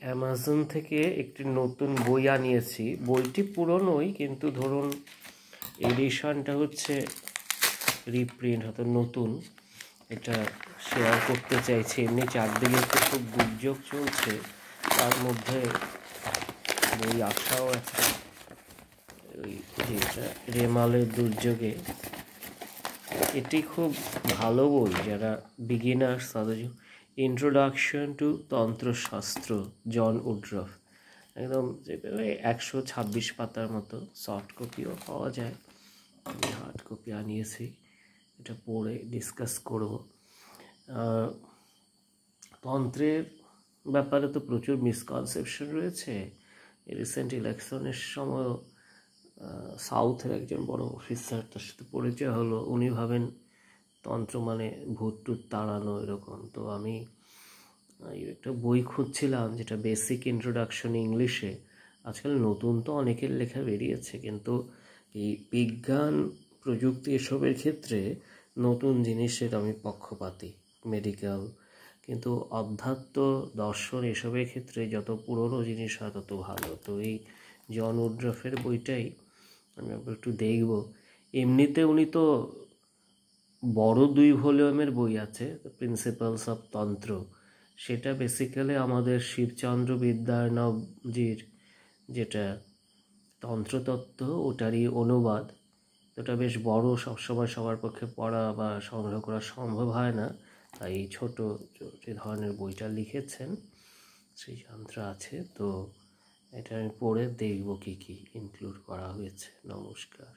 Amazon থেকে একটি নতুন বই আনিয়েছি। বইটি পুরনোই, কিন্তু ধরুন এডিশনটা হচ্ছে রিপ্রিন্ট, হয়তো নতুন। এটা শেয়ার করতে চাইছি। এমনি চারদিকে তো খুব দুর্যোগ চলছে, তার মধ্যে বই আসাও একটা ওই যেটা রেমালের দুর্যোগে। এটি খুব ভালো বই, যারা বিগিনার্স তাদের। ইন্ট্রোডাকশন টু তন্ত্রশাস্ত্র, জন উড্রফ। একদম 126 পাতার মতো। সফট কপিও পাওয়া যায়, আমি হার্ড কপি আনিয়েছি। এটা পড়ে ডিসকাস করব। তন্ত্রের ব্যাপারে তো প্রচুর মিসকনসেপশন রয়েছে। রিসেন্ট ইলেকশনের সময় সাউথের একজন বড় অফিসার, তার সাথে পরিচয় হলো। উনি ভাবেন তন্ত্র মানে ভূত টুত তাড়ানো এরকম। তো আমি একটা বই খুঁজছিলাম যেটা বেসিক ইন্ট্রোডাকশন ইংলিশে। আজকাল নতুন তো অনেকের লেখা বেরিয়েছে, কিন্তু এই বিজ্ঞান প্রযুক্তি এসবের ক্ষেত্রে নতুন জিনিসের আমি পক্ষপাতী। মেডিকেল, কিন্তু অধ্যাত্ম দর্শন এসবের ক্ষেত্রে যত পুরনো জিনিস হয় তত ভালো। তো এই জন উড্রফের বইটাই আমি একটু দেখব। এমনিতে উনি তো বড় 2 ভলিউমের বই আছে, প্রিন্সিপালস অফ তন্ত্র। সেটা বেসিক্যালি আমাদের শিবচন্দ্র বিদ্যার্ণবজির যেটা তন্ত্রতত্ত্ব, ওটারই অনুবাদ। ওটা বেশ বড়, সবসময় সবার পক্ষে পড়া বা সংগ্রহ করা সম্ভব হয় না। তাই এই ছোট যে ধরনের বইটা লিখেছেন শ্রীযন্ত্র আছে। তো এটা আমি পড়ে দেখব কী কী ইনক্লুড করা হয়েছে। নমস্কার।